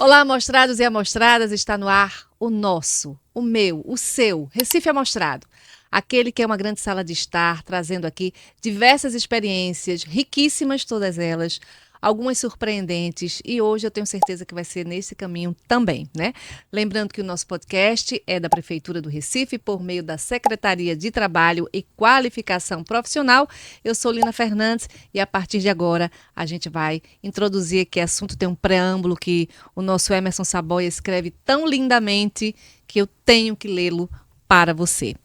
Olá, amostrados e amostradas, está no ar o nosso, o meu, o seu, Recife Amostrado. Aquele que é uma grande sala de estar, trazendo aqui diversas experiências, riquíssimas todas elas, algumas surpreendentes, e hoje eu tenho certeza que vai ser nesse caminho também, né? Lembrando que o nosso podcast é da Prefeitura do Recife, por meio da Secretaria de Trabalho e Qualificação Profissional. Eu sou Lina Fernandes e a partir de agora a gente vai introduzir aqui assunto, tem um preâmbulo que o nosso Emerson Saboia escreve tão lindamente que eu tenho que lê-lo para você.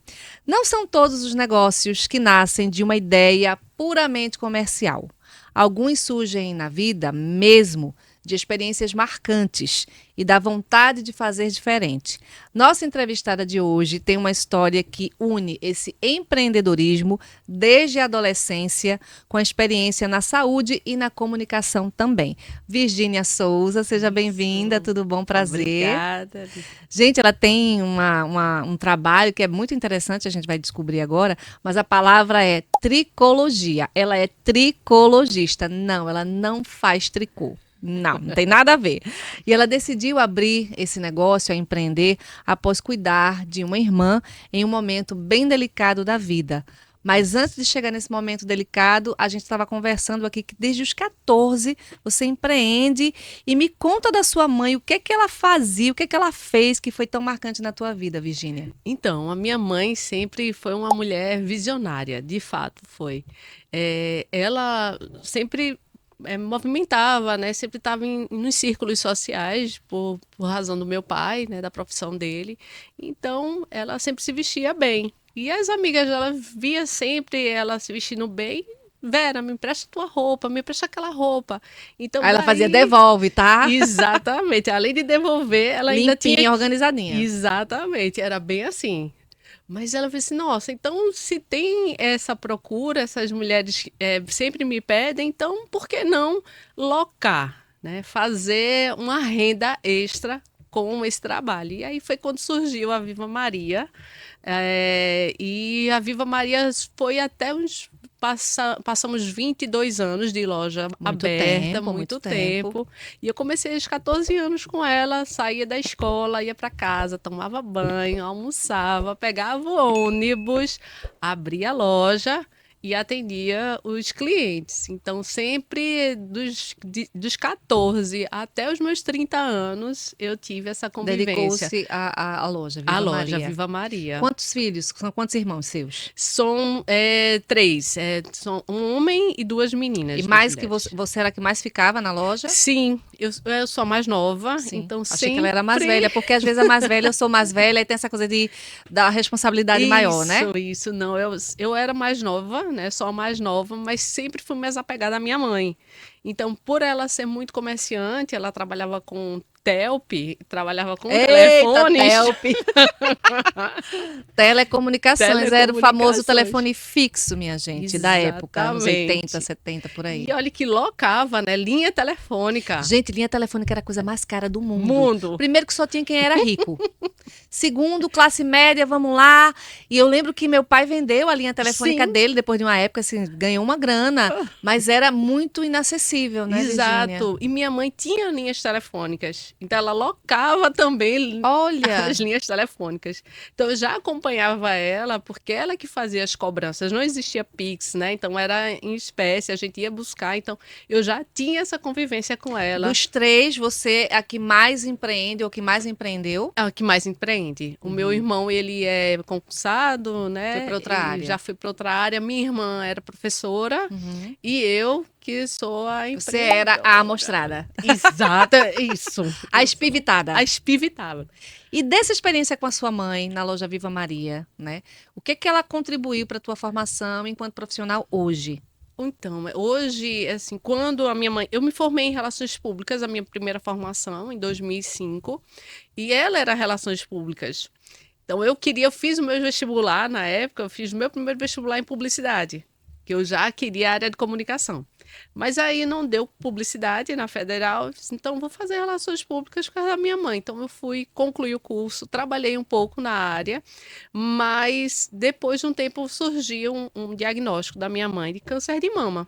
Não são todos os negócios que nascem de uma ideia puramente comercial. Alguns surgem na vida mesmo de experiências marcantes e da vontade de fazer diferente. Nossa entrevistada de hoje tem uma história que une esse empreendedorismo desde a adolescência com a experiência na saúde e na comunicação também. Virgínia Souza, seja bem-vinda, tudo bom? Prazer. Obrigada. Gente, ela tem um trabalho que é muito interessante, a gente vai descobrir agora, mas a palavra é tricologia. Ela é tricologista. Não, ela não faz tricô. Não tem nada a ver. E ela decidiu abrir esse negócio, a empreender, após cuidar de uma irmã em um momento bem delicado da vida. Mas antes de chegar nesse momento delicado, a gente estava conversando aqui que desde os 14 você empreende e me conta da sua mãe, o que é que ela fazia, o que é que ela fez que foi tão marcante na tua vida, Virgínia? Então, a minha mãe sempre foi uma mulher visionária, de fato foi. Ela sempre movimentava, né? Sempre estava nos círculos sociais por razão do meu pai, né? Da profissão dele. Então, ela sempre se vestia bem. E as amigas dela via sempre ela se vestindo bem. Vera, me empresta tua roupa, me empresta aquela roupa. Então, Aí ela fazia devolve, tá? Exatamente. Além de devolver, ela ainda Limpinha, tinha... organizadinha. Exatamente, era bem assim. Mas ela disse, nossa, então se tem essa procura, essas mulheres sempre me pedem, então por que não locar, né? Fazer uma renda extra com esse trabalho. E aí foi quando surgiu a Viva Maria. E a Viva Maria foi até uns... Passamos 22 anos de loja aberta, muito tempo. E eu comecei aos 14 anos com ela, saía da escola, ia para casa, tomava banho, almoçava, pegava o ônibus, abria a loja e atendia os clientes. Então, sempre dos 14 até os meus 30 anos, eu tive essa convivência. Dedicou-se à loja, Viva A Maria. loja Viva Maria. Quantos filhos? São quantos irmãos seus? São 3. São um homem e 2 meninas. E mais que você era a que mais ficava na loja? Sim, eu sou a mais nova, Sim. então Achei sempre... que ela era mais velha, porque às vezes a mais velha, eu sou mais velha, e tem essa coisa da responsabilidade maior, né? Isso, não, eu era mais nova, né, só a mais nova, mas sempre fui mais apegada à minha mãe. Então, por ela ser muito comerciante, ela trabalhava com Telp, trabalhava com telefones. Telp. Telecomunicações, era o famoso telefone fixo, minha gente, da época, anos 80, 70, por aí. E olha que locava, né? Linha telefônica. Gente, linha telefônica era a coisa mais cara do mundo. Primeiro que só tinha quem era rico. Segundo, classe média, vamos lá. E eu lembro que meu pai vendeu a linha telefônica dele, depois de uma época, assim, ganhou uma grana, mas era muito inacessível, né, Exato. Virgínia? E minha mãe tinha linhas telefônicas. Então, ela locava também as linhas telefônicas. Então, eu já acompanhava ela, porque ela que fazia as cobranças. Não existia Pix, né? Então, era em espécie, a gente ia buscar. Então, eu já tinha essa convivência com ela. Dos 3, você é a que mais empreende ou que mais empreendeu? É a que mais empreende. O meu irmão, ele é concursado, né? Foi para outra área. Já foi para outra área. Minha irmã era professora e eu que sou a empreendedora. Você era a amostrada. Exato, isso. A espivitada. A espivitada. E dessa experiência com a sua mãe na loja Viva Maria, né? O que ela contribuiu para a tua formação enquanto profissional hoje? Então, hoje, assim, quando a minha mãe... Eu me formei em Relações Públicas, a minha primeira formação, em 2005, e ela era Relações Públicas. Então, eu fiz o meu vestibular, na época, eu fiz o meu primeiro vestibular em Publicidade, que eu já queria a área de comunicação. Mas aí não deu publicidade na Federal, eu disse, então vou fazer Relações Públicas por causa da minha mãe. Então eu fui, concluí o curso, trabalhei um pouco na área, mas depois de um tempo surgiu um diagnóstico da minha mãe de câncer de mama.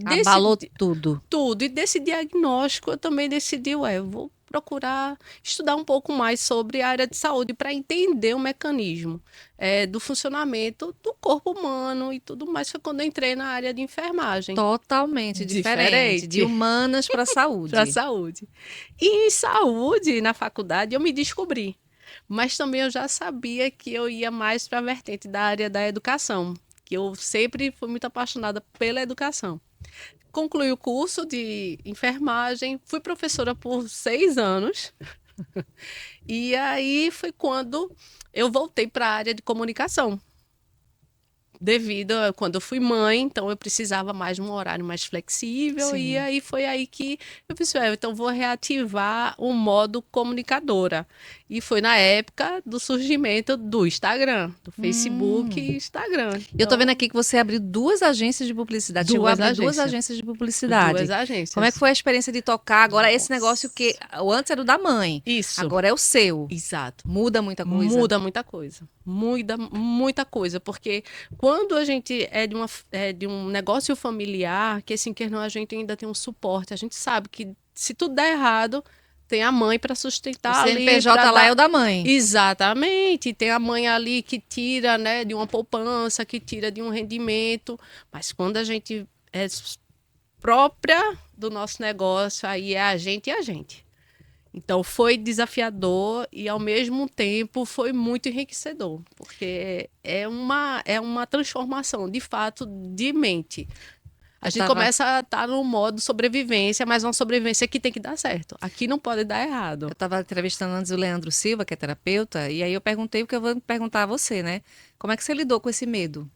Abalou tudo. Tudo. E desse diagnóstico eu também decidi, eu vou procurar estudar um pouco mais sobre a área de saúde para entender o mecanismo do funcionamento do corpo humano e tudo mais. Foi quando eu entrei na área de enfermagem. Totalmente diferente, de humanas para saúde. Para saúde. E em saúde, na faculdade, eu me descobri. Mas também eu já sabia que eu ia mais para a vertente da área da educação, que eu sempre fui muito apaixonada pela educação. Concluí o curso de enfermagem, fui professora por 6 anos. E aí foi quando eu voltei para a área de comunicação. Devido a quando eu fui mãe, então eu precisava mais de um horário mais flexível. Sim. E aí foi aí que eu pensei, então vou reativar o modo comunicadora. E foi na época do surgimento do Instagram, do Facebook e Instagram. Eu tô vendo aqui que você abriu 2 agências de publicidade. Chegou a abrir 2 agências de publicidade. 2 agências. Como é que foi a experiência de tocar agora esse negócio que antes era o da mãe? Isso. Agora é o seu. Exato. Muda muita coisa? Muda muita coisa. Muda muita coisa, porque quando a gente é de um negócio familiar, que assim, que não, a gente ainda tem um suporte, a gente sabe que se tudo der errado, tem a mãe para sustentar o ali. O CNPJ lá é o da mãe. Exatamente. Tem a mãe ali que tira, né, de uma poupança, que tira de um rendimento. Mas quando a gente é própria do nosso negócio, aí é a gente e a gente. Então foi desafiador e ao mesmo tempo foi muito enriquecedor, porque é uma transformação de fato de mente. A gente começa a estar no modo sobrevivência, mas uma sobrevivência que tem que dar certo. Aqui não pode dar errado. Eu estava entrevistando antes o Leandro Silva, que é terapeuta, e aí eu perguntei o que eu vou perguntar a você, né? Como é que você lidou com esse medo?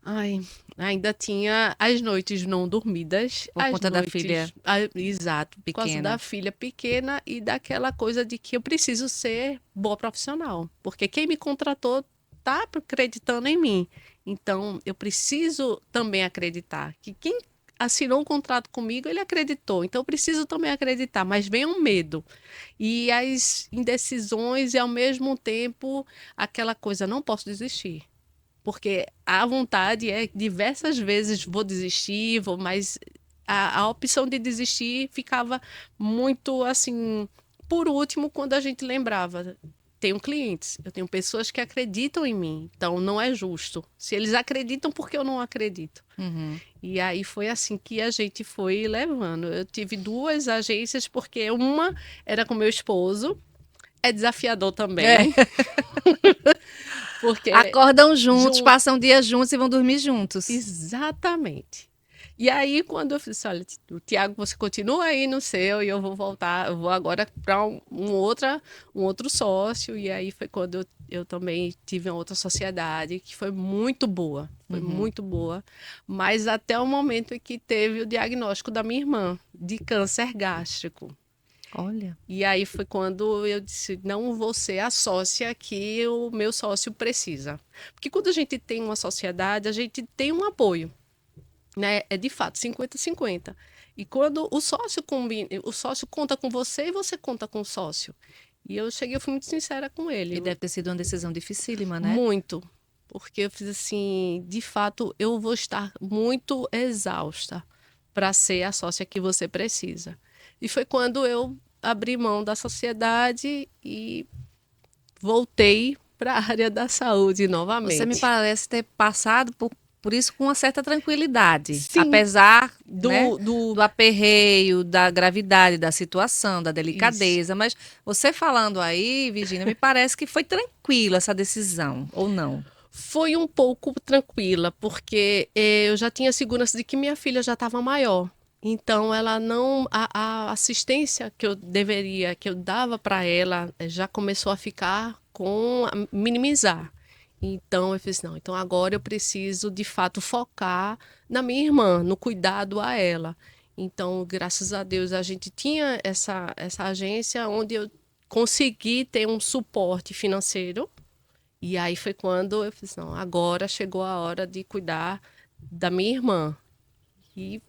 Ai, ainda tinha as noites não dormidas. Por conta da filha. Exato, por causa da filha pequena e daquela coisa de que eu preciso ser boa profissional. Porque quem me contratou está acreditando em mim. Então, eu preciso também acreditar que quem assinou um contrato comigo, ele acreditou. Então, eu preciso também acreditar, mas vem um medo. E as indecisões e, ao mesmo tempo, aquela coisa, não posso desistir. Porque a vontade é diversas vezes vou desistir, mas a opção de desistir ficava muito assim, por último, quando a gente lembrava. Tenho clientes, eu tenho pessoas que acreditam em mim, então não é justo. Se eles acreditam, por que eu não acredito? Uhum. E aí foi assim que a gente foi levando. Eu tive 2 agências, porque uma era com meu esposo, é desafiador também. É. Porque acordam juntos, passam dias juntos e vão dormir juntos. Exatamente. E aí, quando eu disse, olha, Tiago, você continua aí no seu e eu vou voltar, eu vou agora para um outro sócio. E aí foi quando eu também tive uma outra sociedade que foi muito boa. Foi muito boa. Mas até o momento em que teve o diagnóstico da minha irmã de câncer gástrico. Olha. E aí foi quando eu disse, não vou ser a sócia que o meu sócio precisa. Porque quando a gente tem uma sociedade, a gente tem um apoio, né? É de fato 50-50. E quando o sócio conta com você e você conta com o sócio. E eu fui muito sincera com ele. E deve ter sido uma decisão dificílima, né? Muito. Porque eu fiz assim, de fato, eu vou estar muito exausta para ser a sócia que você precisa. E foi quando eu abri mão da sociedade e voltei para a área da saúde novamente. Você me parece ter passado por isso com uma certa tranquilidade. Sim. Apesar do aperreio, da gravidade da situação, da delicadeza. Isso. Mas você falando aí, Virgínia, me parece que foi tranquila essa decisão, ou não? Foi um pouco tranquila, porque eu já tinha segurança de que minha filha já estava maior. Então, ela não. A assistência que eu dava para ela, já começou a ficar minimizar. Então, eu fiz, não, então agora eu preciso, de fato, focar na minha irmã, no cuidado a ela. Então, graças a Deus, a gente tinha essa agência onde eu consegui ter um suporte financeiro. E aí foi quando eu fiz, não, agora chegou a hora de cuidar da minha irmã. E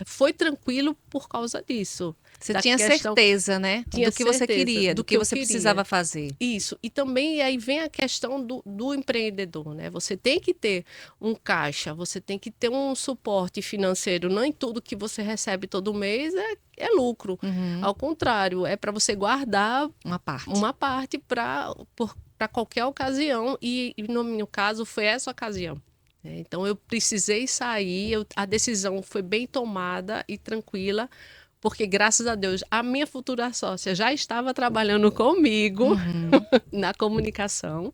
foi tranquilo por causa disso. Você Da tinha questão- certeza, né? Tinha Do que você certeza queria, do do que que eu você queria. precisava fazer. Isso. E também aí vem a questão do empreendedor, né? Você tem que ter um caixa, você tem que ter um suporte financeiro. Nem tudo que você recebe todo mês é lucro. Uhum. Ao contrário, é para você guardar Uma parte. uma parte para qualquer ocasião. E no meu caso, foi essa ocasião. Então, eu precisei sair, a decisão foi bem tomada e tranquila, porque, graças a Deus, a minha futura sócia já estava trabalhando comigo Uhum. na comunicação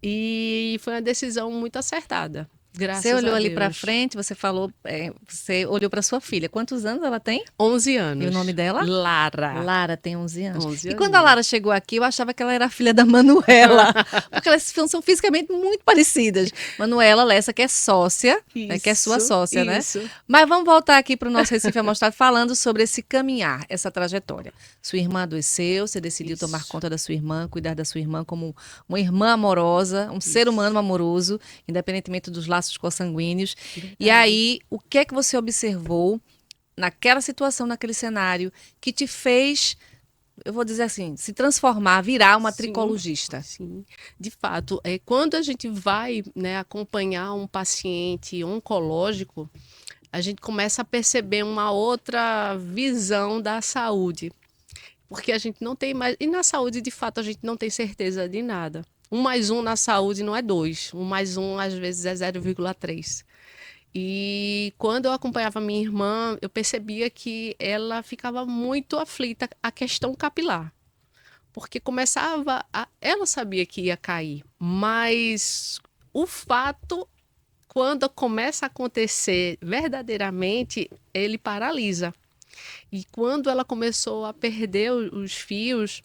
e foi uma decisão muito acertada, Você graças olhou a ali para Deus. frente, você falou, você olhou para sua filha. Quantos anos ela tem? 11 E o nome anos. dela? Lara. Lara tem 11 anos. 11 E quando a aninhos. Lara chegou aqui, eu achava que ela era a filha da Manuela, porque elas são fisicamente muito parecidas. Manuela Lessa, que é sócia, né, que é sua sócia, né? Isso. Mas vamos voltar aqui para o nosso Recife Amostrado falando sobre esse caminhar, essa trajetória. Sua irmã adoeceu, você decidiu Isso. tomar conta da sua irmã, cuidar da sua irmã como uma irmã amorosa, um ser Isso. humano amoroso, independentemente dos laços consanguíneos. E Verdade. aí, o que é que você observou naquela situação, naquele cenário, que te fez, eu vou dizer assim, se transformar, virar uma Sim. tricologista? Sim, de fato, quando a gente vai, né, acompanhar um paciente oncológico, a gente começa a perceber uma outra visão da saúde, porque a gente não tem mais, e na saúde, de fato, a gente não tem certeza de nada. 1 mais 1 na saúde não é 2, 1 mais 1 às vezes é 0,3. E quando eu acompanhava minha irmã, eu percebia que ela ficava muito aflita a questão capilar. Porque ela sabia que ia cair, mas o fato, quando começa a acontecer verdadeiramente, ele paralisa. E quando ela começou a perder os fios,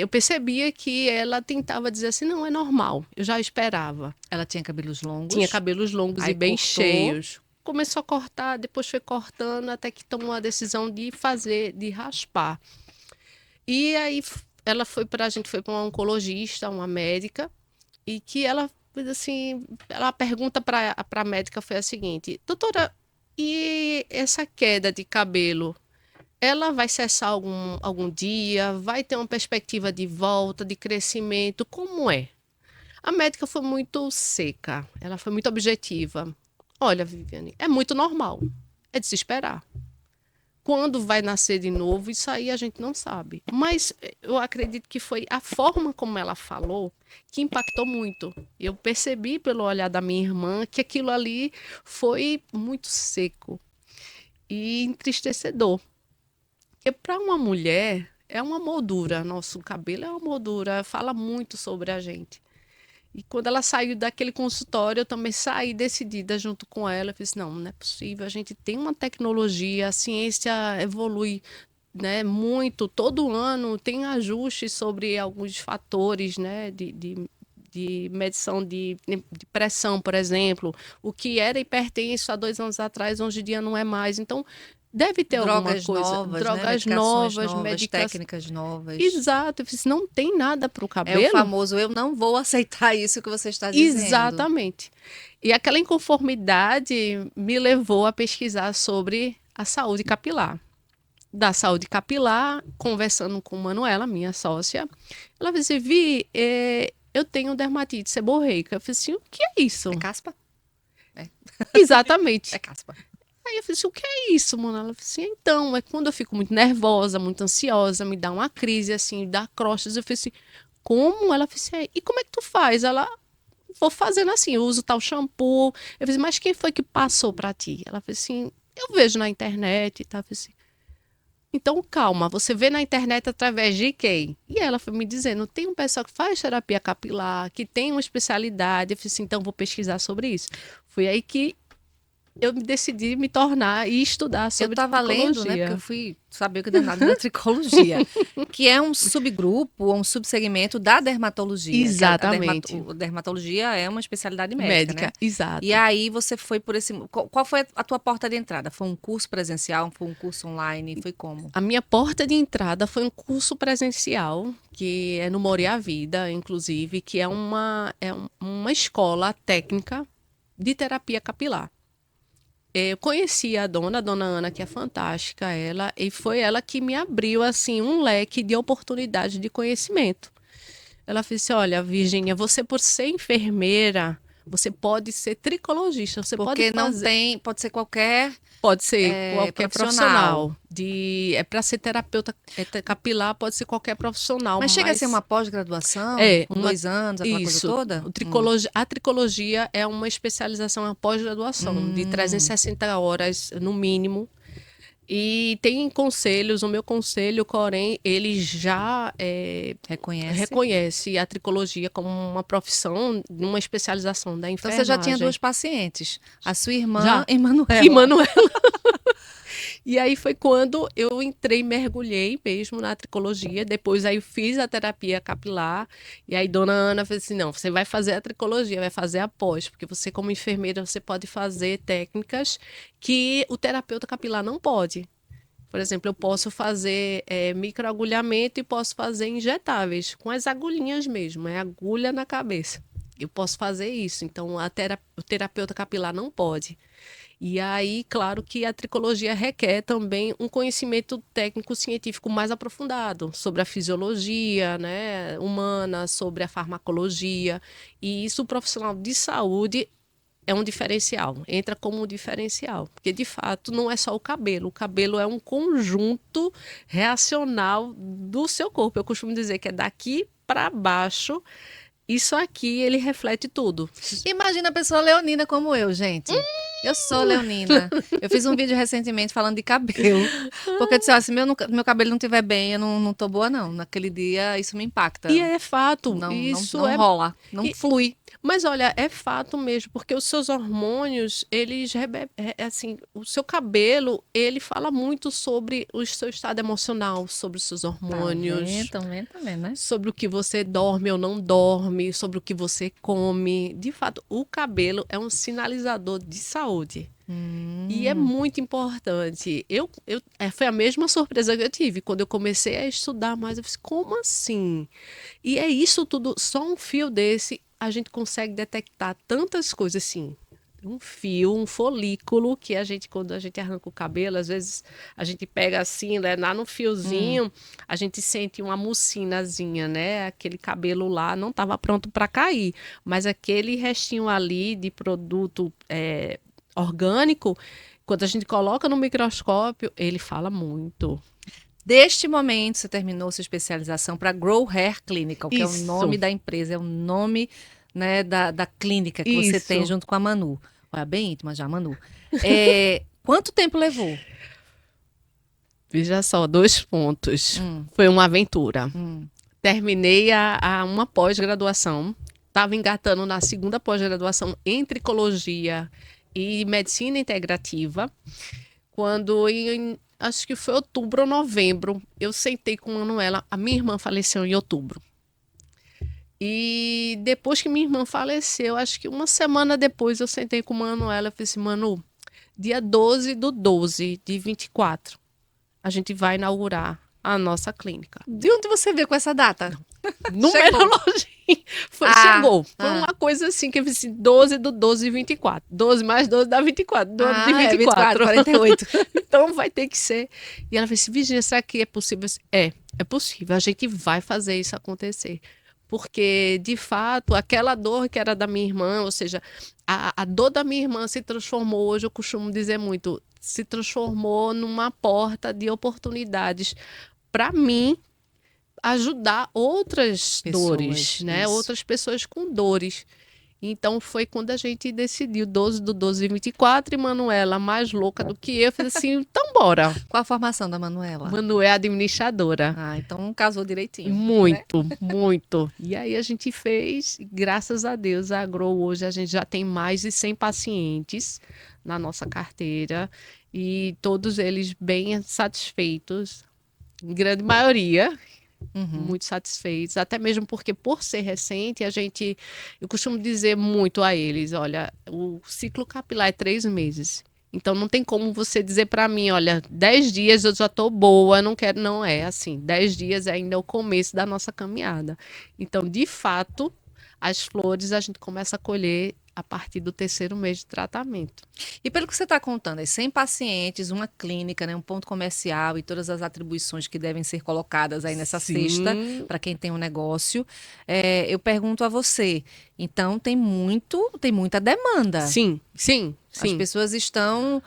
eu percebia que ela tentava dizer assim, não, é normal, eu já esperava. Ela tinha cabelos longos. Tinha cabelos longos Aí e bem cortou. cheios. Começou a cortar, depois foi cortando, até que tomou a decisão de raspar. E aí a gente foi para uma oncologista, uma médica, e que ela fez assim, a pergunta para a médica foi a seguinte: doutora, e essa queda de cabelo, ela vai cessar algum dia? Vai ter uma perspectiva de volta, de crescimento? Como é? A médica foi muito seca, ela foi muito objetiva. Olha, Viviane, é muito normal, é de se esperar. Quando vai nascer de novo, isso aí a gente não sabe. Mas eu acredito que foi a forma como ela falou que impactou muito. Eu percebi pelo olhar da minha irmã que aquilo ali foi muito seco e entristecedor. Porque para uma mulher é uma moldura, nosso cabelo é uma moldura, fala muito sobre a gente. E quando ela saiu daquele consultório, eu também saí decidida junto com ela. Eu disse, não é possível, a gente tem uma tecnologia, a ciência evolui, né, muito, todo ano tem ajustes sobre alguns fatores, né, de medição de pressão, por exemplo. O que era hipertenso há 2 anos atrás, hoje em dia não é mais. Então, deve ter alguma Drogas coisa. novas, né? Drogas Medicações novas, novas, técnicas novas. Exato. Eu disse, não tem nada para o É o cabelo. famoso, eu não vou aceitar isso que você está dizendo. Exatamente. E aquela inconformidade me levou a pesquisar sobre a saúde capilar. Da saúde capilar, conversando com Manuela, minha sócia, ela disse, Vi, eu tenho dermatite seborreica. Eu falei assim, o que é isso? É caspa? Exatamente. É caspa. Aí eu falei assim, o que é isso, Manuela? Ela falou assim, então, é quando eu fico muito nervosa, muito ansiosa, me dá uma crise, assim, dá crostas. Eu falei assim, como? Ela falou assim, e como é que tu faz? Ela, vou fazendo assim, eu uso tal shampoo. Eu falei assim, mas quem foi que passou para ti? Ela falou assim, eu vejo na internet e tal. Eu falei assim, então calma, você vê na internet através de quem? E ela foi me dizendo, tem um pessoal que faz terapia capilar, que tem uma especialidade. Eu falei assim, então vou pesquisar sobre isso. Foi aí que eu decidi me tornar e estudar Eu sobre estava lendo, né? Porque eu tricologia. fui saber o que danado da tricologia, que é um subgrupo ou um subsegmento da dermatologia. Que Exatamente. A dermatologia é uma especialidade médica, né? Exato. E aí você foi por esse. Qual foi a tua porta de entrada? Foi um curso presencial? Foi um curso online? Foi como? A minha porta de entrada foi um curso presencial, que é no Moria Vida, inclusive, que é uma escola técnica de terapia capilar. eu conheci a dona Ana, que é fantástica, ela, e foi ela que me abriu, assim, um leque de oportunidade de conhecimento. Ela disse, olha, Virgínia, você por ser enfermeira, você pode ser tricologista, você pode Porque não fazer, tem, pode ser qualquer pode ser qualquer profissional. profissional, é para ser terapeuta capilar, pode ser qualquer profissional, Mas chega a ser mas uma pós-graduação, é com uma 2 anos, aquela coisa isso. toda? A tricologia é uma especialização, uma pós-graduação de Hum, 360 horas no mínimo. E tem conselhos, o meu conselho, Corém, ele já reconhece. reconhece a tricologia como uma profissão, uma especialização da Então você já tinha enfermagem. 2 pacientes, a sua irmã, Já. E Emanuela. Manuel. E aí foi quando eu entrei, mergulhei mesmo na tricologia. Depois aí eu fiz a terapia capilar. E aí dona Ana fez assim, não, você vai fazer a tricologia, vai fazer a pós, porque você como enfermeira, você pode fazer técnicas que o terapeuta capilar não pode. Por exemplo, eu posso fazer microagulhamento e posso fazer injetáveis, com as agulhinhas mesmo, é agulha na cabeça. Eu posso fazer isso, então o terapeuta capilar não pode. E aí, claro que a tricologia requer também um conhecimento técnico-científico mais aprofundado sobre a fisiologia, né, humana, sobre a farmacologia. E isso o profissional de saúde é um diferencial, entra como um diferencial, porque de fato não é só o cabelo é um conjunto reacional do seu corpo. Eu costumo dizer que é daqui para baixo, isso aqui ele reflete tudo. Imagina a pessoa leonina como eu, gente. Eu sou leonina. Eu fiz um vídeo recentemente falando de cabelo. Porque eu disse, ó, se meu cabelo não estiver bem, eu não tô boa, não. Naquele dia, isso me E impacta. é fato, Não, não, isso não é. rola, não e- flui. Mas olha, é fato mesmo, porque os seus hormônios, assim, o seu cabelo, ele fala muito sobre o seu estado emocional, sobre os seus Tá hormônios, vendo, tá vendo, tá vendo, né? sobre o que você dorme ou não dorme, sobre o que você come. De fato, o cabelo é um sinalizador de saúde. E é Hum. muito importante. Foi a mesma surpresa que eu tive quando eu comecei a estudar mais. Eu disse, como assim? E é isso tudo, só um fio desse, a gente consegue detectar tantas coisas assim. Um fio, um folículo que a gente, quando a gente arranca o cabelo, às vezes a gente pega assim, né, lá no Hum. fiozinho, a gente sente uma mucinazinha, né? Aquele cabelo lá não estava pronto para cair, mas aquele restinho ali de produto orgânico, quando a gente coloca no microscópio, ele fala muito. Deste momento, você terminou sua especialização para Grow Hair Clinical, que é o nome Isso, da empresa, é o nome, né, da clínica que você tem isso. junto com a Manu. Olha, bem íntima já, Manu. Quanto tempo levou? Veja só, 2 pontos. Hum, Foi uma aventura. hum. Terminei uma pós-graduação, estava engatando na segunda pós-graduação em tricologia e medicina integrativa, quando acho que foi outubro ou novembro, eu sentei com a Manuela, a minha irmã faleceu em outubro. E depois que minha irmã faleceu, acho que uma semana depois eu sentei com a Manuela e falei assim, Manu, dia 12/12/24, a gente vai inaugurar a nossa clínica. De onde você veio com essa data? Chegou. Numerologia. Ah, Chegou. Foi ah. uma coisa assim que eu fiz assim, 12/12/24. 12 mais 12 dá 24. 12 de Ah, é 24, 24. 48. Então vai ter que ser. E ela fez assim, Virginia, será que é possível? É possível. A gente vai fazer isso acontecer. Porque, de fato, aquela dor que era da minha irmã, ou seja, a dor da minha irmã se transformou, hoje eu costumo dizer muito, se transformou numa porta de oportunidades para mim ajudar outras dores, Pessoas, né? isso. Outras pessoas com dores. Então foi quando a gente decidiu 12/12/24 e Manuela, mais louca do que eu, fez assim, então bora. Qual a formação da Manuela? Manu é administradora. Ah, então casou direitinho, né? Muito, muito. E aí a gente fez, graças a Deus, a Grow hoje a gente já tem mais de 100 pacientes na nossa carteira e todos eles bem satisfeitos, em grande maioria, Uhum. muito satisfeitos, até mesmo porque por ser recente, eu costumo dizer muito a eles, olha, o ciclo capilar é 3 meses. Então não tem como você dizer para mim, olha, 10 dias eu já estou boa, não quero, não é assim. 10 dias é ainda o começo da nossa caminhada. Então, de fato, As flores a gente começa a colher a partir do terceiro mês de tratamento. E pelo que você está contando, é 100 pacientes, uma clínica, né, um ponto comercial e todas as atribuições que devem ser colocadas aí nessa cesta Sim, para quem tem um negócio. Eu pergunto a você, então tem muita demanda. sim, sim, As sim. pessoas estão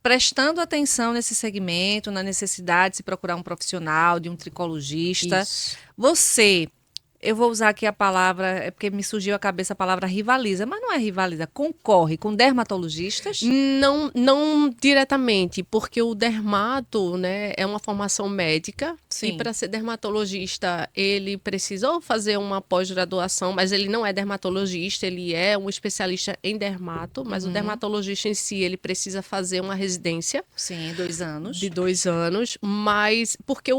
prestando atenção nesse segmento, na necessidade de se procurar um profissional, de um tricologista. Isso. Você, eu vou usar aqui a palavra, é porque me surgiu à cabeça a palavra rivaliza, mas não é rivaliza, concorre com dermatologistas? Não, não diretamente, porque o dermato, né, é uma formação médica e Sim. para ser dermatologista ele precisou fazer uma pós-graduação, mas ele não é dermatologista, ele é um especialista em dermato, mas o Uhum. dermatologista em si ele precisa fazer uma residência Sim, 2 anos. de 2 anos, mas porque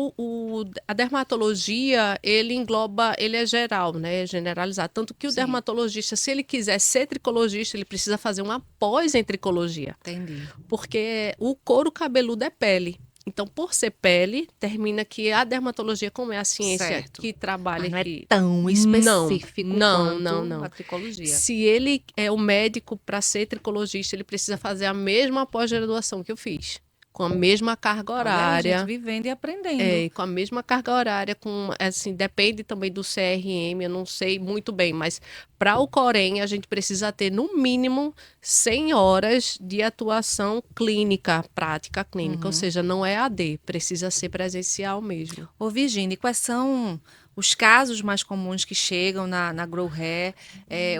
a dermatologia ele engloba, ele é geral, né, é generalizado, tanto que o Sim, dermatologista, se ele quiser ser tricologista, ele precisa fazer uma pós em tricologia, entendi. porque o couro cabeludo é pele. Então, por ser pele, termina que a dermatologia, como é a ciência Certo. que trabalha Mas não é aqui, tão não, específico não, não, quanto a não. tricologia. Se ele é o médico para ser tricologista, ele precisa fazer a mesma pós-graduação que eu fiz, com a mesma carga Olha aí, gente, horária, vivendo e aprendendo. e com a mesma carga horária, com assim, depende também do CRM, eu não sei muito bem, mas para o Corém a gente precisa ter no mínimo 100 horas de atuação clínica, prática clínica, ou Uhum. seja, não é AD, precisa ser presencial mesmo. Ô, Virginia, quais são os casos mais comuns que chegam na Grow Hair?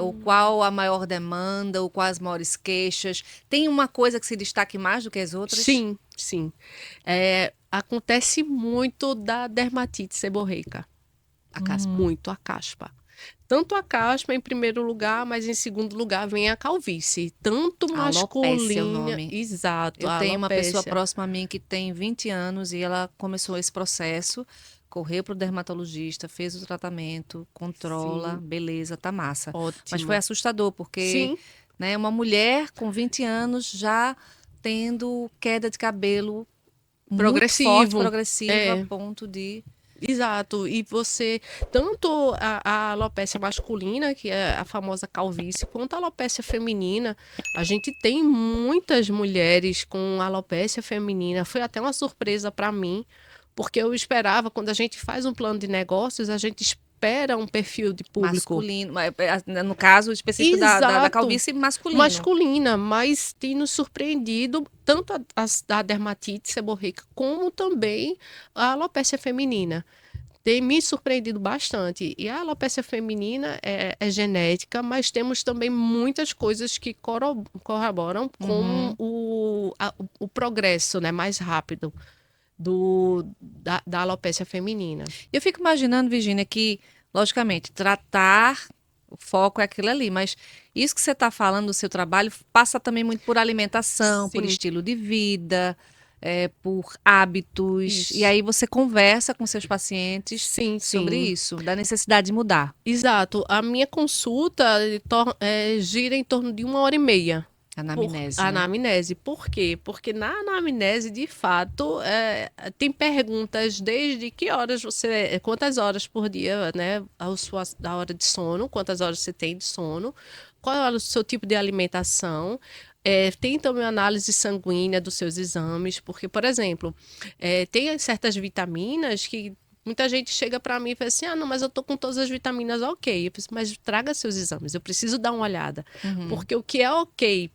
Ou qual a maior demanda, ou quais as maiores queixas? Tem uma coisa que se destaque mais do que as outras? Sim, sim. Acontece muito da dermatite seborreica, Caspa. muito a caspa. Tanto a caspa em primeiro lugar, mas em segundo lugar vem a calvície, tanto Alopécia é o masculina, nome. exato, Eu a tenho uma pessoa alopécia. próxima a mim que tem 20 anos e ela começou esse processo, correu para o dermatologista, fez o tratamento, controla, Sim, beleza, tá massa. Mas foi ótimo. assustador, porque, Sim, né, uma mulher com 20 anos já tendo queda de cabelo muito forte, progressivo. progressiva, a É, ponto de. exato. E você, tanto a alopécia masculina, que é a famosa calvície, quanto a alopécia feminina, a gente tem muitas mulheres com alopécia feminina. Foi até uma surpresa para mim, porque eu esperava, quando a gente faz um plano de negócios, a gente espera um perfil de público. Masculino, no caso específico da Exato, calvície, masculino. masculina, mas tem nos surpreendido tanto a dermatite seborreica como também a alopécia feminina. Tem me surpreendido bastante. E a alopecia feminina é genética, mas temos também muitas coisas que corroboram com Uhum. o progresso, né, mais rápido da alopecia feminina. Eu fico imaginando, Virginia, que, logicamente, tratar, o foco é aquilo ali, mas isso que você está falando do seu trabalho passa também muito por alimentação, por Sim, estilo de vida, por hábitos. E isso. aí você conversa com seus pacientes Sim, sobre sim. isso, da necessidade de mudar Exato. A minha consulta gira em torno de 1 hora e meia. a Por anamnese, a né? anamnese. Por quê? Porque na anamnese, de fato, tem perguntas desde que horas você, quantas horas por dia, né, a hora de sono, quantas horas você tem de sono, qual é o seu tipo de alimentação. Tem também análise sanguínea dos seus exames, porque, por exemplo, tem certas vitaminas que muita gente chega para mim e fala assim: ah, não, mas eu tô com todas as vitaminas ok. Eu penso, mas traga seus exames, eu preciso dar uma olhada. Uhum. Porque o que é ok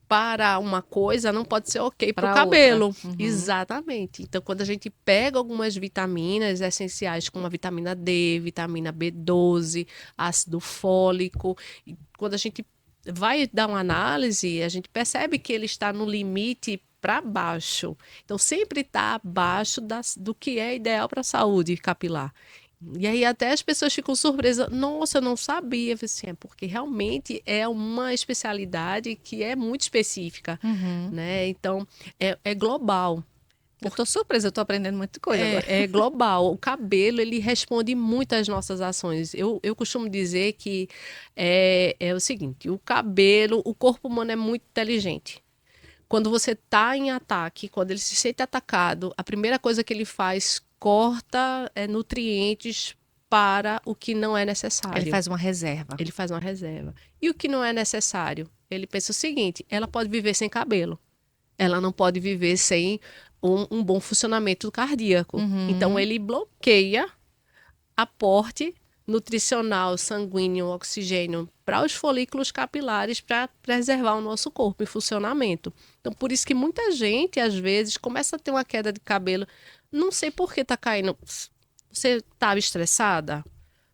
para uma coisa não pode ser ok para o Para outra. cabelo. Uhum. Exatamente. Então, quando a gente pega algumas vitaminas essenciais, como a vitamina D, vitamina B12, ácido fólico, e quando a gente vai dar uma análise, a gente percebe que ele está no limite para baixo. Então, sempre está abaixo do que é ideal para a saúde capilar. E aí até as pessoas ficam surpresas. Nossa, eu não sabia. Eu falei assim, porque realmente é uma especialidade que é muito específica, Uhum. né? Então, é global. Eu tô surpresa, eu tô aprendendo muita coisa agora. É global. O cabelo, ele responde muito às nossas ações. Eu costumo dizer que é o seguinte, o cabelo, o corpo humano é muito inteligente. Quando você está em ataque, quando ele se sente atacado, a primeira coisa que ele faz, corta nutrientes para o que não é Ele necessário. faz uma reserva. Ele faz uma reserva. E o que não é necessário? Ele pensa o seguinte: ela pode viver sem cabelo. Ela não pode viver sem um bom funcionamento cardíaco. Então, ele bloqueia aporte nutricional, sanguíneo, oxigênio para os folículos capilares para preservar o nosso corpo em funcionamento. Então, por isso que muita gente, às vezes, começa a ter uma queda de cabelo. Não sei por que está caindo. Você estava estressada?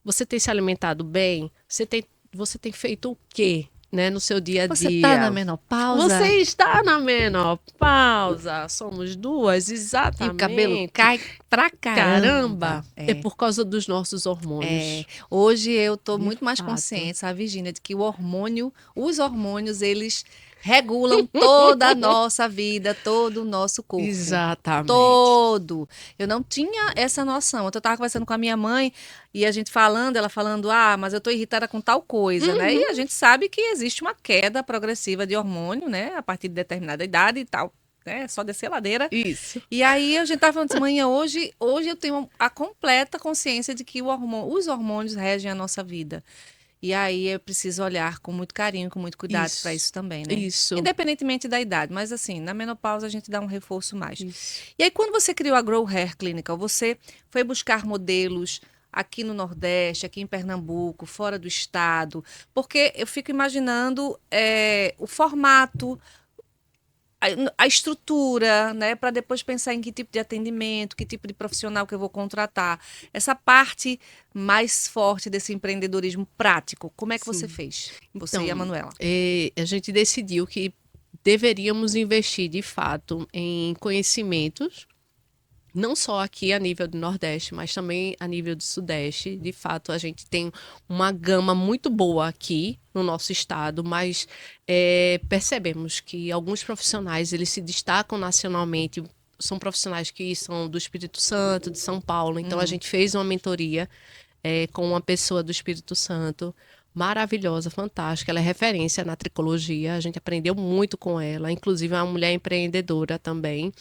Você tem se alimentado bem? Você tem feito o quê, né, no seu dia a dia? Você está na menopausa? Você está na menopausa. Somos duas, exatamente. E o cabelo cai pra caramba. É por causa dos nossos hormônios. Hoje eu tô De muito mais fato. consciente, sabe, Virginia, de que os hormônios, eles regulam toda a nossa vida, todo o nosso corpo. Exatamente. Todo. Eu não tinha essa noção. Eu estava conversando com a minha mãe e a gente falando, ela falando, mas eu tô irritada com tal coisa, né? E a gente sabe que existe uma queda progressiva de hormônio, né? A partir de determinada idade e tal. É só descer a ladeira. Isso. E aí a gente estava falando assim, manhã, hoje eu tenho a completa consciência de que os hormônios regem a nossa vida. E aí eu preciso olhar com muito carinho, com muito cuidado para isso também, né? Isso. Independentemente da idade, mas assim, na menopausa a gente dá um reforço mais. Isso. E aí quando você criou a Grow Hair Clinical, você foi buscar modelos aqui no Nordeste, aqui em Pernambuco, fora do estado, porque eu fico imaginando o formato, a estrutura, né, para depois pensar em que tipo de atendimento, que tipo de profissional que eu vou contratar. Essa parte mais forte desse empreendedorismo prático, como é que você fez? Você e a Manuela? A gente decidiu que deveríamos investir, de fato, em conhecimentos, não só aqui a nível do Nordeste, mas também a nível do Sudeste. De fato, a gente tem uma gama muito boa aqui no nosso estado, mas percebemos que alguns profissionais eles se destacam nacionalmente. São profissionais que são do Espírito Santo, de São Paulo. Então, a gente fez uma mentoria com uma pessoa do Espírito Santo, maravilhosa, fantástica. Ela é referência na tricologia. A gente aprendeu muito com ela. Inclusive, é uma mulher empreendedora também.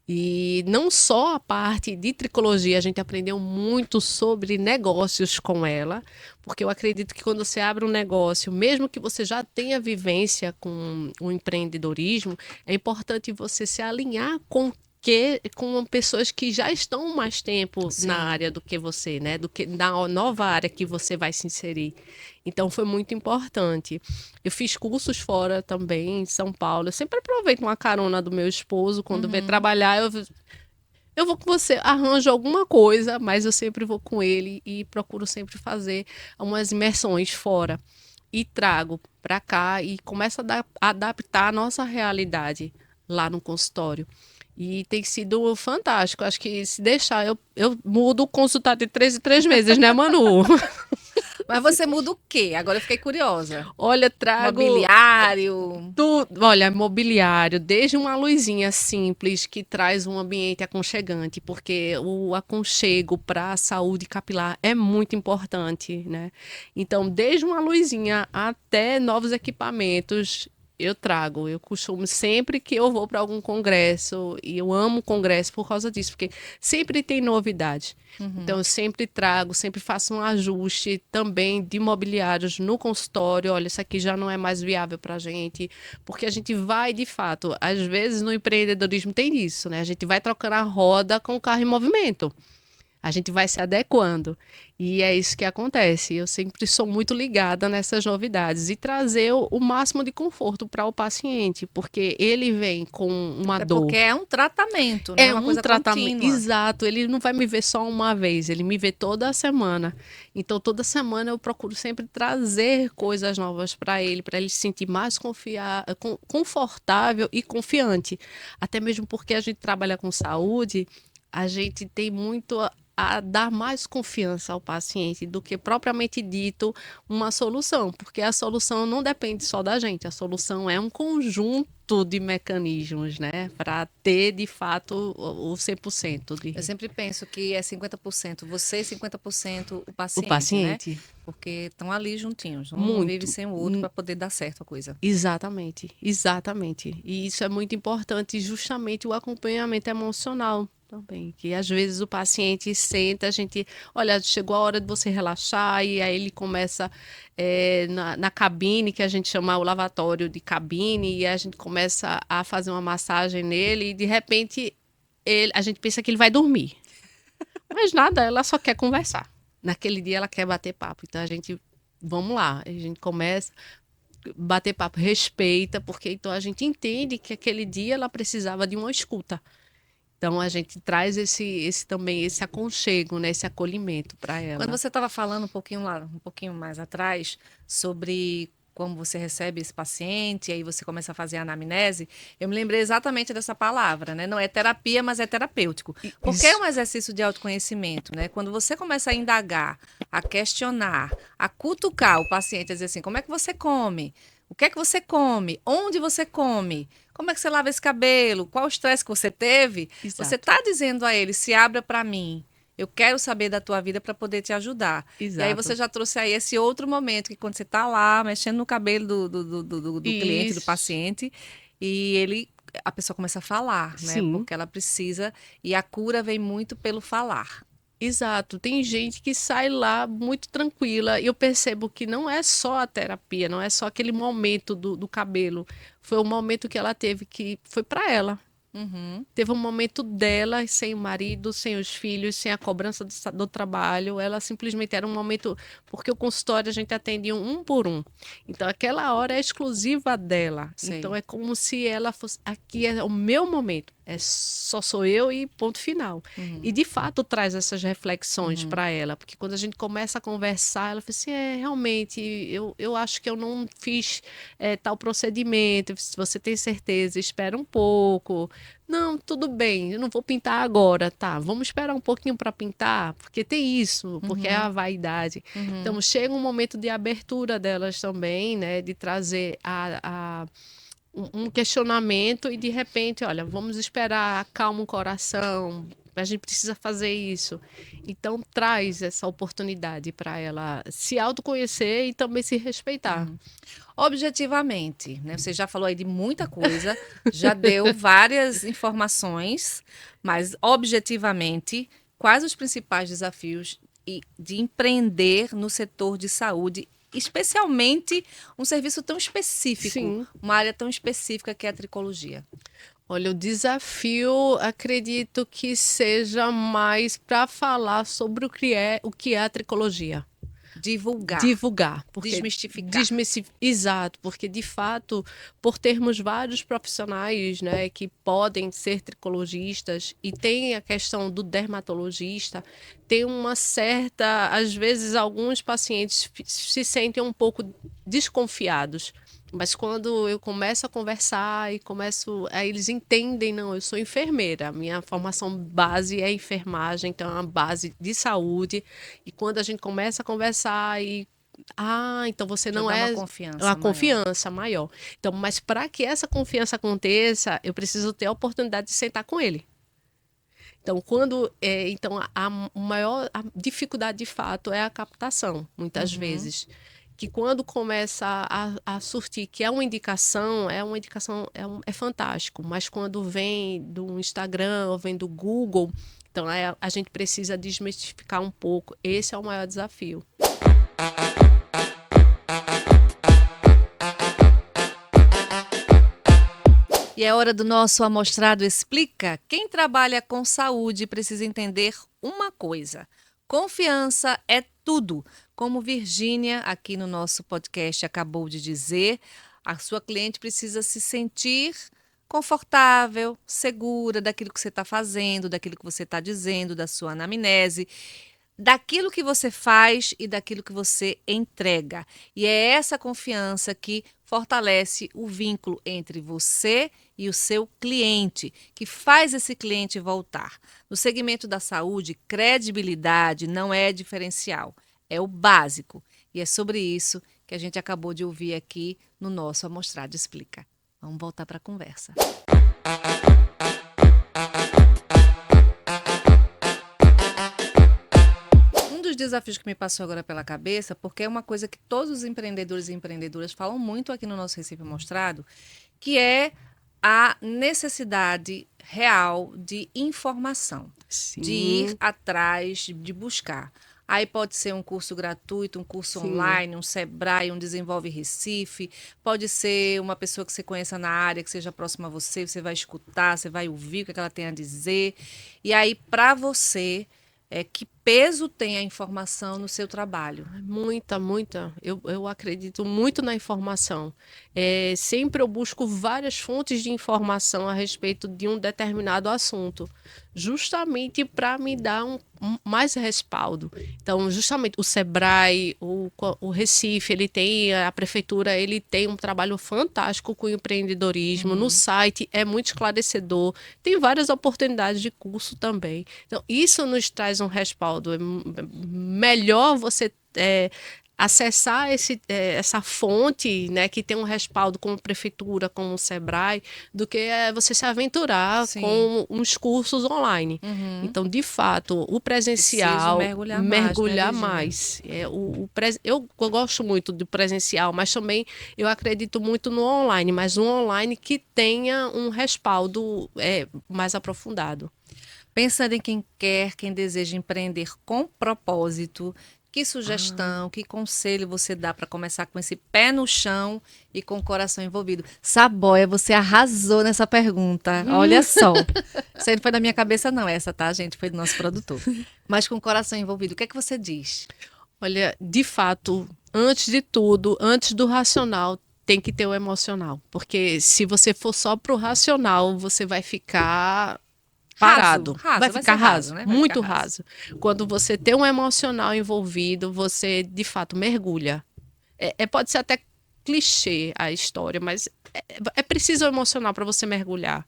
E não só a parte de tricologia, a gente aprendeu muito sobre negócios com ela, porque eu acredito que quando você abre um negócio, mesmo que você já tenha vivência com o empreendedorismo, é importante você se alinhar com pessoas que já estão mais tempo na área do que você, né? Do que na nova área que você vai se inserir. Então foi muito importante. Eu fiz cursos fora também, em São Paulo. Eu sempre aproveito uma carona do meu esposo quando vem trabalhar. Eu vou com você, arranjo alguma coisa, mas eu sempre vou com ele e procuro sempre fazer umas imersões fora. E trago para cá e começo a adaptar a nossa realidade lá no consultório. E tem sido fantástico. Acho que se deixar, eu mudo o consultório de 3 em 3 meses, né, Manu? Mas você muda o quê? Agora eu fiquei curiosa. Olha, trago Mobiliário. tudo. Olha, mobiliário, desde uma luzinha simples que traz um ambiente aconchegante, porque o aconchego para a saúde capilar é muito importante, né? Então, desde uma luzinha até novos equipamentos, eu trago. Eu costumo sempre que eu vou para algum congresso, e eu amo congresso por causa disso, porque sempre tem novidade. Então, eu sempre trago, sempre faço um ajuste também de mobiliários no consultório. Olha, isso aqui já não é mais viável para a gente, porque a gente vai, de fato, às vezes no empreendedorismo tem isso, né? A gente vai trocando a roda com o carro em movimento. A gente vai se adequando. E é isso que acontece. Eu sempre sou muito ligada nessas novidades e trazer o máximo de conforto para o paciente, porque ele vem com uma dor. Porque é um tratamento, né? É uma um coisa tratamento, contínua. exato. Ele não vai me ver só uma vez, ele me vê toda semana. Então, toda semana eu procuro sempre trazer coisas novas para ele se sentir mais confortável e confiante. Até mesmo porque a gente trabalha com saúde, a gente tem muito a dar mais confiança ao paciente do que propriamente dito uma solução, porque a solução não depende só da gente, a solução é um conjunto de mecanismos, né, para ter de fato o 100% de... Eu sempre penso que é 50% você e 50% o paciente, o paciente. né? Porque estão ali juntinhos, um Muito. não vive sem o outro para poder dar certo a coisa. Exatamente, exatamente. E isso é muito importante, justamente o acompanhamento emocional. também, que às vezes o paciente senta, a gente, olha, chegou a hora de você relaxar, e aí ele começa na cabine, que a gente chama o lavatório de cabine, e a gente começa a fazer uma massagem nele, e de repente a gente pensa que ele vai dormir. Mas nada, ela só quer conversar. Naquele dia ela quer bater papo, então a gente, vamos lá, a gente começa bater papo, respeita, porque então a gente entende que aquele dia ela precisava de uma escuta. Então a gente traz esse também esse aconchego, né, esse acolhimento para Quando ela. você estava falando um pouquinho mais atrás, sobre como você recebe esse paciente, e aí você começa a fazer a anamnese, eu me lembrei exatamente dessa palavra, né? Não é terapia, mas é terapêutico. Porque é Isso. um exercício de autoconhecimento, né? Quando você começa a indagar, a questionar, a cutucar o paciente, a dizer assim, como é que você come? O que é que você come? Onde você come? Como é que você lava esse cabelo? Qual o estresse que você teve? Você Exato. está dizendo a ele, se abra para mim. Eu quero saber da tua vida para poder te ajudar. E aí você Exato. já trouxe aí esse outro momento, que quando você está lá mexendo no cabelo do cliente, do Isso. paciente, e a pessoa começa a falar, né? Sim. Porque ela precisa, e a cura vem muito pelo falar. Exato, tem gente que sai lá muito tranquila e eu percebo que não é só a terapia, não é só aquele momento do cabelo, foi o momento que ela teve que foi para ela. Uhum, Teve um momento dela sem o marido, sem os filhos, sem a cobrança do trabalho. Ela simplesmente era um momento, porque o consultório a gente atende um por um. Então aquela hora é exclusiva dela. Então sei. é como se ela fosse, aqui é o meu momento. É só sou eu e ponto final. E Uhum, de fato traz essas reflexões uhum, para ela, porque quando a gente começa a conversar, ela fala assim: realmente, eu acho que eu não fiz tal procedimento. Se você tem certeza, espera um pouco. Não, tudo bem, eu não vou pintar agora, tá? Vamos esperar um pouquinho para pintar, porque tem isso, porque é uhum, a vaidade. uhum, Então, chega um momento de abertura delas também, né? De trazer um questionamento e de repente, olha, vamos esperar, acalma o coração, a gente precisa fazer isso. Então, traz essa oportunidade para ela se autoconhecer e também se respeitar. uhum. Objetivamente, né? Você já falou aí de muita coisa, já deu várias informações, mas objetivamente, quais os principais desafios de empreender no setor de saúde, especialmente um serviço tão específico, Sim. uma área tão específica que é a tricologia? Olha, o desafio, acredito que seja mais para falar sobre o que é a tricologia. Divulgar, Divulgar, porque desmistificar. exato, porque de fato, por termos vários profissionais, né, que podem ser tricologistas e tem a questão do dermatologista, tem uma certa, às vezes alguns pacientes se sentem um pouco desconfiados. Mas quando eu começo a conversar e começo, aí eles entendem, não, eu sou enfermeira, a minha formação base é enfermagem, então é uma base de saúde. E quando a gente começa a conversar e então você Já não dá uma é uma confiança maior. confiança maior. Então, mas para que essa confiança aconteça, eu preciso ter a oportunidade de sentar com ele. Então, então a maior a dificuldade de fato é a captação, muitas Uhum. vezes. Que quando começa a surtir, que é uma indicação, é fantástico, mas quando vem do Instagram ou vem do Google, então a gente precisa desmistificar um pouco. Esse é o maior desafio. E é hora do nosso Amostrado Explica. Quem trabalha com saúde precisa entender uma coisa: confiança é tudo. Como Virgínia, aqui no nosso podcast, acabou de dizer, a sua cliente precisa se sentir confortável, segura daquilo que você está fazendo, daquilo que você está dizendo, da sua anamnese, daquilo que você faz e daquilo que você entrega. E é essa confiança que fortalece o vínculo entre você e o seu cliente, que faz esse cliente voltar. No segmento da saúde, credibilidade não é diferencial, é o básico. E é sobre isso que a gente acabou de ouvir aqui no nosso Amostrado Explica. Vamos voltar para a conversa. Um dos desafios que me passou agora pela cabeça, porque é uma coisa que todos os empreendedores e empreendedoras falam muito aqui no nosso Recife Mostrado, que é a necessidade real de informação, de ir Sim, atrás, de buscar. Aí pode ser um curso gratuito, um curso sim. online, um Sebrae, um Desenvolve Recife, pode ser uma pessoa que você conheça na área, que seja próxima a você, você vai escutar, você vai ouvir o que ela tem a dizer. E aí, para você, que peso tem a informação no seu trabalho? Muita, muita. Eu acredito muito na informação. Sempre eu busco várias fontes de informação a respeito de um determinado assunto, justamente para me dar mais respaldo. Então, justamente o Sebrae, o Recife, ele tem, a prefeitura, ele tem um trabalho fantástico com o empreendedorismo. No Uhum. site é muito esclarecedor. Tem várias oportunidades de curso também. Então, isso nos traz um respaldo. Melhor você acessar essa fonte, né, que tem um respaldo como prefeitura, como o Sebrae, do que você se aventurar Sim. com uns cursos online. Uhum. Então, de fato, o Preciso presencial, mergulhar mais, né, mergulhar Virginia? mais. Eu gosto muito do presencial, mas também eu acredito muito no online, mas um online que tenha um respaldo mais aprofundado. Pensando em quem quer, quem deseja empreender com propósito, que Ah, sugestão, que conselho você dá para começar com esse pé no chão e com o coração envolvido? Saboia, você arrasou nessa pergunta. Olha só. Isso aí não foi da minha cabeça, não, essa, tá, gente? Foi do nosso produtor. Mas com o coração envolvido, o que é que você diz? olha, de fato, antes de tudo, antes do racional, tem que ter o emocional. Porque se você for só pro racional, você vai ficar Raso, parado, vai raso, vai ser ficar raso, raso, né? Vai ficar muito raso. raso. Quando você tem um emocional envolvido, você de fato mergulha. Pode ser até clichê a história, mas é preciso emocional para você mergulhar.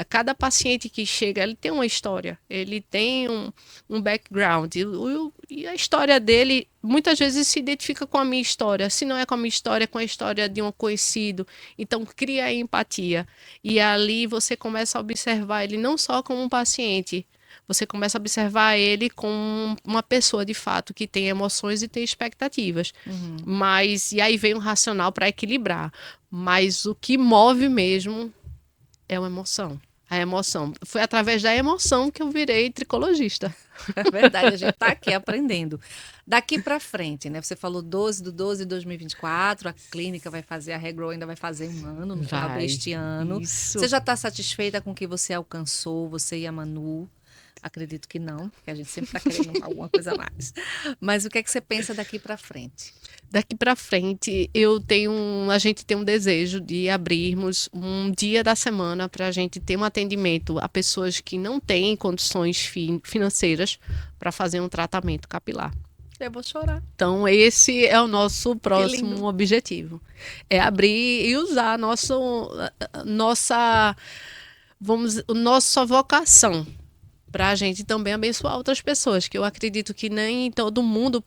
Cada paciente que chega, ele tem uma história, ele tem um background, e a história dele muitas vezes se identifica com a minha história. Se não é com a minha história, é com a história de um conhecido. Então cria a empatia. E ali você começa a observar ele não só como um paciente, você começa a observar ele como uma pessoa de fato que tem emoções e tem expectativas. Uhum. Mas e aí vem o racional para equilibrar. Mas o que move mesmo é a emoção. A emoção. Foi através da emoção que eu virei tricologista. É verdade, a gente está aqui aprendendo. Daqui para frente, né? Você falou 12 de 2024, a clínica vai fazer, a Regrow ainda vai fazer um ano no final Vai. deste ano. Você Isso. já está satisfeita com o que você alcançou, você e a Manu? Acredito que não, porque a gente sempre está querendo alguma coisa a mais. Mas o que é que você pensa daqui para frente? Daqui para frente, a gente tem um desejo de abrirmos um dia da semana para a gente ter um atendimento a pessoas que não têm condições financeiras para fazer um tratamento capilar. Eu vou chorar. Então, esse é o nosso Que lindo. próximo objetivo. É abrir e usar nossa, nossa vocação para a gente também abençoar outras pessoas, que eu acredito que nem todo mundo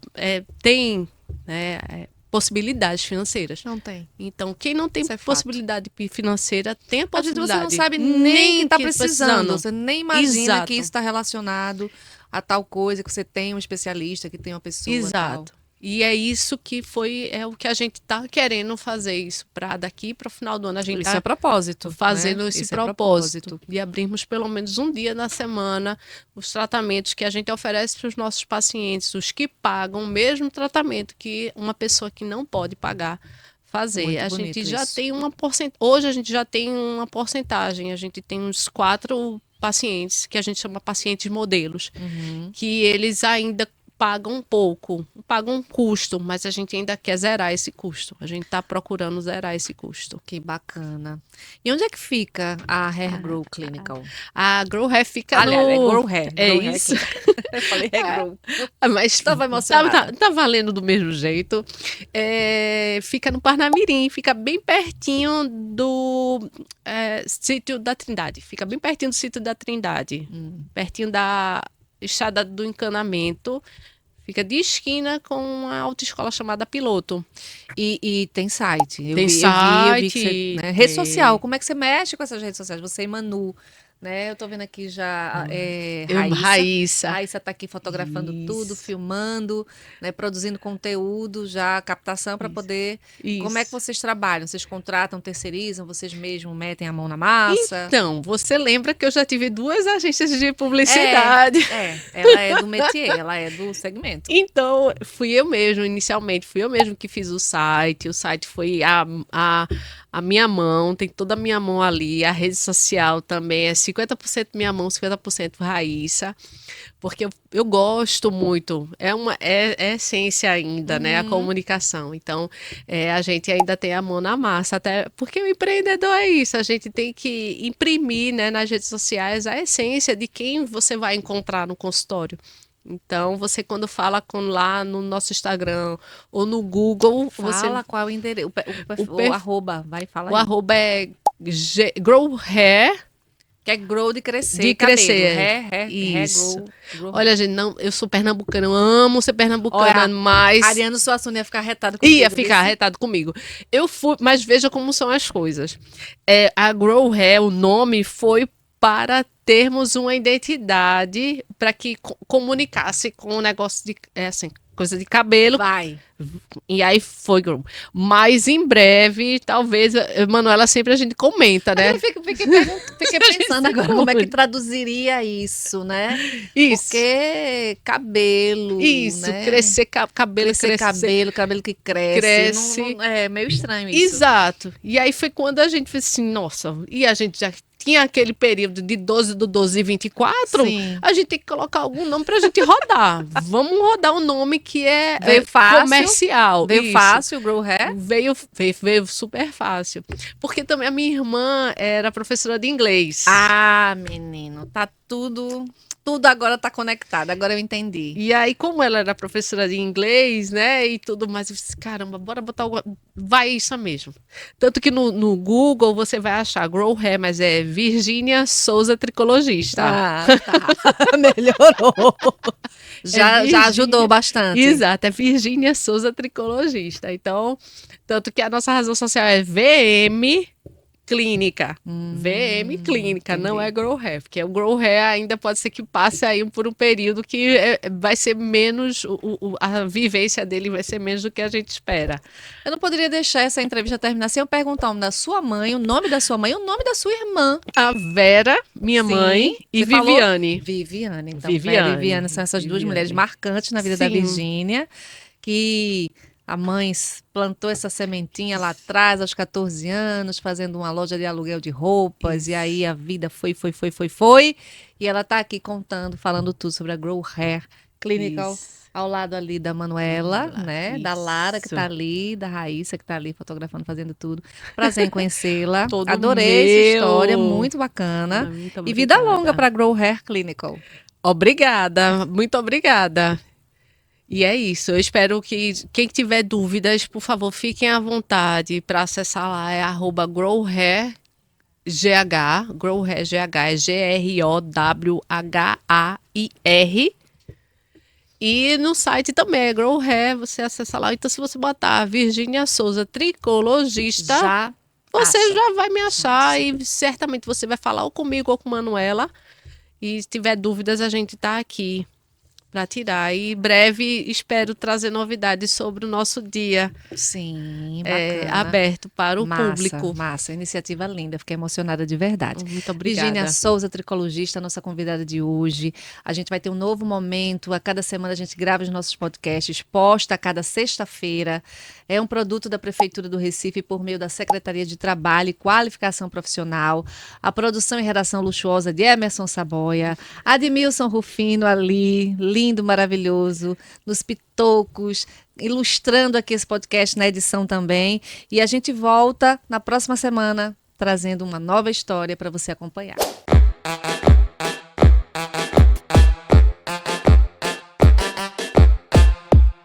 tem, né, possibilidades financeiras. Não tem. Então, quem não tem Isso é fato. possibilidade financeira tem a Às vezes você não possibilidade, sabe nem que nem está que precisando, precisando. você nem imagina que isso Exato. está relacionado a tal coisa, que você tem um especialista, que tem uma pessoa tal. Exato. E é isso que é o que a gente está querendo fazer isso para daqui para o final do ano a gente Isso é está propósito, né? fazendo esse Isso é propósito propósito. de abrirmos pelo menos um dia na semana os tratamentos que a gente oferece para os nossos pacientes, os que pagam o mesmo tratamento que uma pessoa que não pode pagar fazer. Muito A gente bonito já isso. tem uma porcentagem, hoje a gente já tem uma porcentagem, a gente tem uns 4 pacientes que a gente chama pacientes modelos, Uhum. que eles ainda pagam um pouco, pagam um custo, mas a gente ainda quer zerar esse custo. A gente está procurando zerar esse custo. Que bacana. E onde é que fica a Hair Grow Clinical? A Grow Hair fica Aliás, é no. Grow Hair. É Grow Hair isso. Clinical. Eu falei Hair Grow. Mas Estava tá, emocionada. tá valendo do mesmo jeito. Fica no Parnamirim, fica bem pertinho do sítio da Trindade. Fica bem pertinho do sítio da Trindade. Hum. Pertinho da estrada do encanamento. Fica de esquina com uma autoescola chamada Piloto. E tem site. Tem Eu vi que você, site, né? Rede social, tem. como é que você mexe com essas redes sociais? Você e Manu, né? Eu tô vendo aqui já Raíssa. Raíssa tá aqui fotografando Isso. tudo, filmando, né? Produzindo conteúdo, já captação para poder. Como é que Isso. vocês trabalham? Vocês contratam, terceirizam, vocês mesmos metem a mão na massa? Então, você lembra que eu já tive 2 agências de publicidade? Ela é do métier, ela é do segmento. Então, inicialmente, fui eu mesmo que fiz o site foi a minha mão, tem toda a minha mão ali, a rede social também é 50% minha mão, 50% Raíssa, porque eu gosto muito, é essência ainda, né, a comunicação, então a gente ainda tem a mão na massa, até porque o empreendedor é isso, a gente tem que imprimir, né, nas redes sociais a essência de quem você vai encontrar no consultório. Então, você quando fala lá no nosso Instagram ou no Google, Fala qual é o endereço, o arroba, vai, fala aí. o arroba é Grow Hair. Que é grow de crescer. De cabelo. crescer. Isso. Grow. Olha, gente, não, eu sou pernambucana, eu amo ser pernambucana, mas... Ariano Suassuna ia ficar arretado comigo. Ia ficar arretado comigo. Eu fui, mas veja como são as coisas. A Grow Hair, o nome foi para termos uma identidade para que comunicasse com o negócio de, assim, coisa de cabelo. Vai. E aí foi, mas em breve, talvez, Manuela, sempre a gente comenta, né? Eu fiquei pensando agora como é que traduziria isso, né? Isso. Porque cabelo, isso, né? Crescer cabelo, cabelo que cresce. É meio estranho isso. Exato. E aí foi quando a gente fez assim, nossa, e a gente já tinha aquele período de 12/12/24, Sim. a gente tem que colocar algum nome pra gente rodar. Vamos rodar um nome que veio fácil, comercial. Veio isso. fácil o Grow Hair? Veio super fácil. Porque também a minha irmã era professora de inglês. Ah, menino, tá tudo agora tá conectado, agora eu entendi. E aí, como ela era professora de inglês, né, e tudo mais, eu disse, caramba, bora botar vai isso mesmo. Tanto que no Google você vai achar Grow Hair, mas é Virgínia Souza Tricologista. Ah, tá. Melhorou. Já ajudou bastante. Exato, é Virgínia Souza Tricologista. Então, tanto que a nossa razão social é VM Clínica. VM Clínica, entendi. não é Grow Hair, porque o Grow Hair ainda pode ser que passe aí por um período que vai ser menos, a vivência dele vai ser menos do que a gente espera. Eu não poderia deixar essa entrevista terminar sem eu perguntar o nome da sua mãe, o nome da sua mãe e o nome da sua irmã. A Vera, minha Sim, mãe, e você Viviane. Viviane, então. Viviane. Vera e Viviane são essas duas mulheres marcantes na vida da Sim. Virgínia, que a mãe plantou essa sementinha lá atrás, aos 14 anos, fazendo uma loja de aluguel de roupas, e aí a vida foi, e ela tá aqui contando, falando tudo sobre a Grow Hair Clinical, ao lado ali da Manuela, né, da Lara que tá ali, da Raíssa que tá ali fotografando, fazendo tudo. Prazer em conhecê-la. Adorei essa história, muito bacana. Muito e vida longa para Grow Hair Clinical. Obrigada, muito obrigada. E é isso, eu espero que quem tiver dúvidas, por favor, fiquem à vontade para acessar lá, é @growhairgh, growhairgh, é GROWHAIR. E no site também é Grow Hair, você acessa lá. Então, se você botar Virgínia Souza Tricologista, você já vai me achar e certamente você vai falar ou comigo ou com Manuela. E se tiver dúvidas, a gente está aqui para tirar. E em breve espero trazer novidades sobre o nosso dia. Sim, bacana. Aberto para o público. Massa, iniciativa linda, fiquei emocionada de verdade. Muito obrigada. Virgínia Souza, tricologista, nossa convidada de hoje. A gente vai ter um novo momento, a cada semana a gente grava os nossos podcasts, posta a cada sexta-feira. É um produto da Prefeitura do Recife por meio da Secretaria de Trabalho e Qualificação Profissional. A produção e redação luxuosa de Emerson Saboia, Admilson Rufino ali, lindo, maravilhoso, nos pitocos, ilustrando aqui esse podcast na edição também. E a gente volta na próxima semana trazendo uma nova história para você acompanhar.